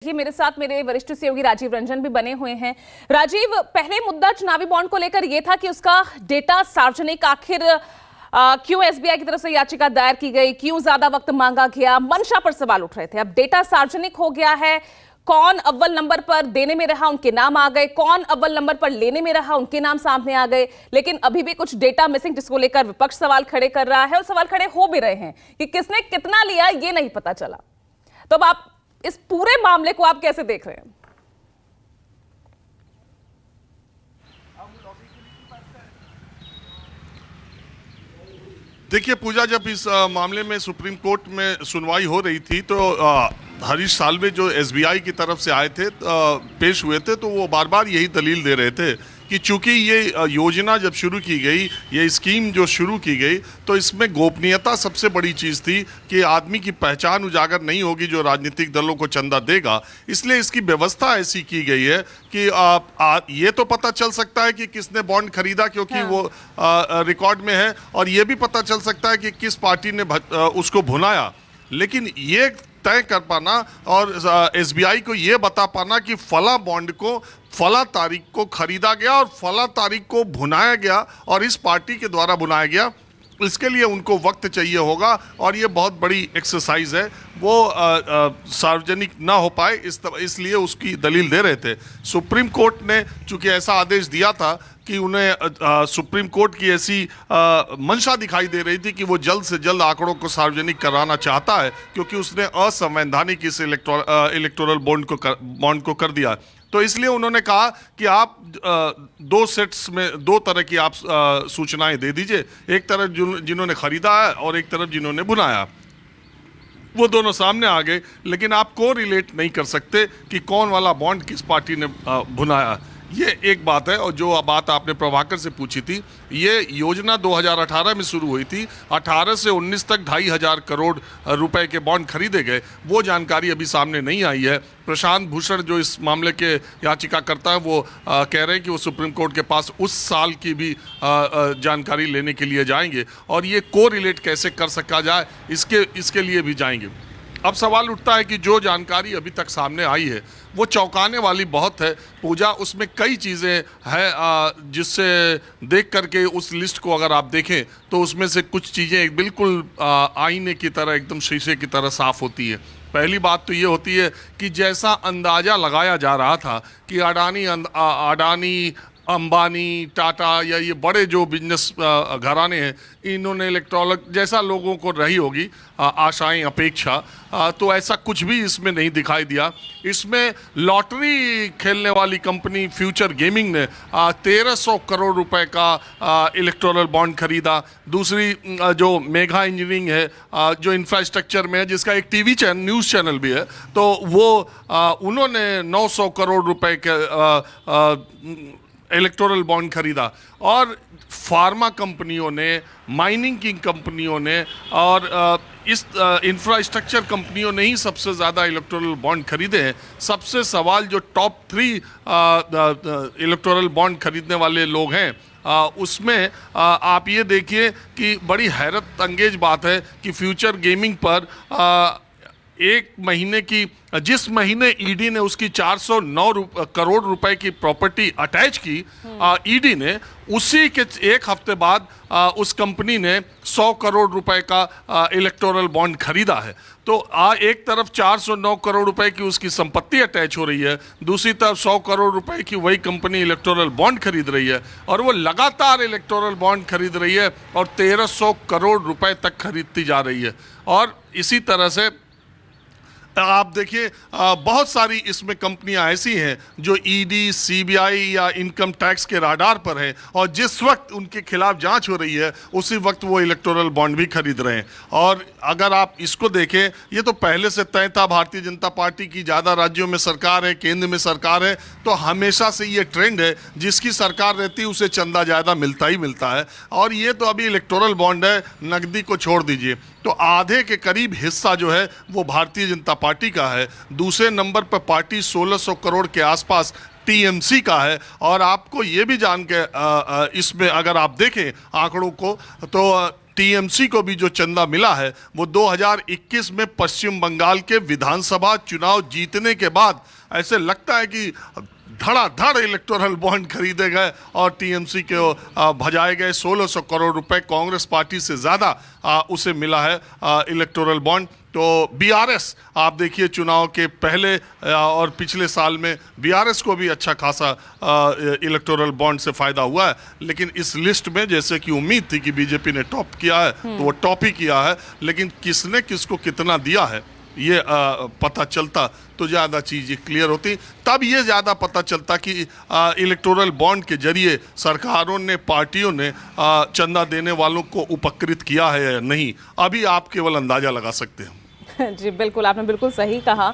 ये मेरे साथ मेरे वरिष्ठ सहयोगी राजीव रंजन भी बने हुए हैं। राजीव, पहले मुद्दा चुनावी बॉन्ड को लेकर यह था कि उसका डेटा सार्वजनिक आखिर क्यों एसबीआई की तरफ से याचिका दायर की गई, क्यों ज्यादा वक्त मांगा गया, मंशा पर सवाल उठ रहे थे। अब डेटा सार्वजनिक हो गया है, कौन अव्वल नंबर पर देने में रहा उनके नाम आ गए, कौन अव्वल नंबर पर लेने में रहा उनके नाम सामने आ गए। लेकिन अभी भी कुछ डेटा मिसिंग, जिसको लेकर विपक्ष सवाल खड़े कर रहा है और सवाल खड़े हो भी रहे हैं कि किसने कितना लिया ये नहीं पता चला। तो अब आप इस पूरे मामले को आप कैसे देख रहे हैं? देखिए पूजा, जब इस मामले में सुप्रीम कोर्ट में सुनवाई हो रही थी तो हरीश साल्वे जो एसबीआई की तरफ से आए थे, पेश हुए थे, तो वो बार बार यही दलील दे रहे थे कि चूंकि ये योजना जब शुरू की गई, ये स्कीम जो शुरू की गई, तो इसमें गोपनीयता सबसे बड़ी चीज़ थी कि आदमी की पहचान उजागर नहीं होगी जो राजनीतिक दलों को चंदा देगा। इसलिए इसकी व्यवस्था ऐसी की गई है कि ये तो पता चल सकता है कि किसने बॉन्ड खरीदा, क्योंकि वो रिकॉर्ड में है, और ये भी पता चल सकता है कि किस पार्टी ने उसको भुनाया। लेकिन ये तय कर पाना और एसबीआई को ये बता पाना कि फला बॉन्ड को फला तारीख को खरीदा गया और फला तारीख को भुनाया गया और इस पार्टी के द्वारा भुनाया गया, इसके लिए उनको वक्त चाहिए होगा। और ये बहुत बड़ी एक्सरसाइज है, वो सार्वजनिक ना हो पाए इसलिए उसकी दलील दे रहे थे। सुप्रीम कोर्ट ने चूंकि ऐसा आदेश दिया था कि उन्हें सुप्रीम कोर्ट की ऐसी मंशा दिखाई दे रही थी कि वो जल्द से जल्द आंकड़ों को सार्वजनिक कराना चाहता है, क्योंकि उसने असंवैधानिक इस इलेक्टोरल बॉन्ड को कर दिया। तो इसलिए उन्होंने कहा कि आप दो सेट्स में दो तरह की आप सूचनाएं दे दीजिए, एक तरफ जिन्होंने खरीदा है और एक तरफ जिन्होंने बुनाया। वो दोनों सामने आ गए, लेकिन आप को रिलेट नहीं कर सकते कि कौन वाला बॉन्ड किस पार्टी ने बुनाया। ये एक बात है। और जो बात आपने प्रभाकर से पूछी थी, ये योजना 2018 में शुरू हुई थी। 18 से 19 तक 2,500 करोड़ रुपए के बॉन्ड खरीदे गए। वो जानकारी अभी सामने नहीं आई है। प्रशांत भूषण जो इस मामले के याचिका करता है, वो कह रहे हैं कि वो सुप्रीम कोर्ट के पास उस साल की भी जानकारी लेने के लिए जाएंगे, और ये को रिलेट कैसे कर सका जाए इसके लिए भी जाएंगे। अब सवाल उठता है कि जो जानकारी अभी तक सामने आई है वो चौंकाने वाली बहुत है पूजा। उसमें कई चीज़ें हैं जिससे देख करके उस लिस्ट को अगर आप देखें तो उसमें से कुछ चीज़ें एक बिल्कुल आईने की तरह, एकदम शीशे की तरह साफ होती है। पहली बात तो ये होती है कि जैसा अंदाज़ा लगाया जा रहा था कि अडानी, अंबानी, टाटा या ये बड़े जो बिजनेस घराने हैं, इन्होंने इलेक्ट्रॉनिक जैसा लोगों को रही होगी आशाएं, अपेक्षा, तो ऐसा कुछ भी इसमें नहीं दिखाई दिया। इसमें लॉटरी खेलने वाली कंपनी फ्यूचर गेमिंग ने 1,300 करोड़ रुपए का इलेक्टोरल बॉन्ड खरीदा। दूसरी जो मेगा इंजीनियरिंग है, जो इंफ्रास्ट्रक्चर में है, जिसका एक टीवी चैनल, न्यूज़ चैनल भी है, तो वो उन्होंने 900 करोड़ रुपए के इलेक्टोरल बॉन्ड खरीदा। और फार्मा कंपनियों ने, माइनिंग की कंपनियों ने और इस इंफ्रास्ट्रक्चर कंपनियों ने ही सबसे ज़्यादा इलेक्टोरल बॉन्ड खरीदे हैं। सबसे सवाल जो टॉप 3 इलेक्टोरल बॉन्ड खरीदने वाले लोग हैं, उसमें आप ये देखिए कि बड़ी हैरत अंगेज बात है कि फ्यूचर गेमिंग पर एक महीने की, जिस महीने ईडी ने उसकी 409 करोड़ रुपए की प्रॉपर्टी अटैच की, ईडी ने उसी के एक हफ्ते बाद उस कंपनी ने 100 करोड़ रुपए का इलेक्टोरल बॉन्ड खरीदा है। तो एक तरफ 409 करोड़ रुपए की उसकी संपत्ति अटैच हो रही है, दूसरी तरफ 100 करोड़ रुपए की वही कंपनी इलेक्टोरल बॉन्ड खरीद रही है, और वो लगातार इलेक्टोरल बॉन्ड खरीद रही है और 1,300 करोड़ रुपए तक खरीदती जा रही है। और इसी तरह से आप देखिए बहुत सारी इसमें कंपनियां ऐसी हैं जो ईडी, सीबीआई या इनकम टैक्स के राडार पर हैं, और जिस वक्त उनके खिलाफ जांच हो रही है उसी वक्त वो इलेक्टोरल बॉन्ड भी खरीद रहे हैं। और अगर आप इसको देखें, ये तो पहले से तय था, भारतीय जनता पार्टी की ज़्यादा राज्यों में सरकार है, केंद्र में सरकार है, तो हमेशा से ये ट्रेंड है, जिसकी सरकार रहती है उसे चंदा ज़्यादा मिलता ही मिलता है। और ये तो अभी इलेक्टोरल बॉन्ड है, नकदी को छोड़ दीजिए, तो आधे के करीब हिस्सा जो है वो भारतीय जनता पार्टी का है। दूसरे नंबर पर पार्टी 1,600 करोड़ के आसपास टीएमसी का है। और आपको ये भी जान के इसमें अगर आप देखें आंकड़ों को, तो टीएमसी को भी जो चंदा मिला है वो 2021 में पश्चिम बंगाल के विधानसभा चुनाव जीतने के बाद ऐसे लगता है कि धड़ाधड़ इलेक्टोरल बॉन्ड खरीदे गए और टीएमसी के भजाए गए 1600 करोड़ रुपए कांग्रेस पार्टी से ज़्यादा उसे मिला है इलेक्टोरल बॉन्ड। तो बीआरएस आप देखिए चुनाव के पहले और पिछले साल में बीआरएस को भी अच्छा खासा इलेक्टोरल बॉन्ड से फायदा हुआ है, लेकिन इस लिस्ट में जैसे कि उम्मीद थी कि बीजेपी ने टॉप किया है तो वो टॉप ही किया है, लेकिन किसने किसको कितना दिया है ये पता चलता तो ज़्यादा चीज़ें क्लियर होती, तब ये ज़्यादा पता चलता कि इलेक्टोरल बॉन्ड के जरिए सरकारों ने पार्टियों ने चंदा देने वालों को उपकृत किया है या नहीं। अभी आप केवल अंदाज़ा लगा सकते हैं। जी बिल्कुल, आपने बिल्कुल सही कहा।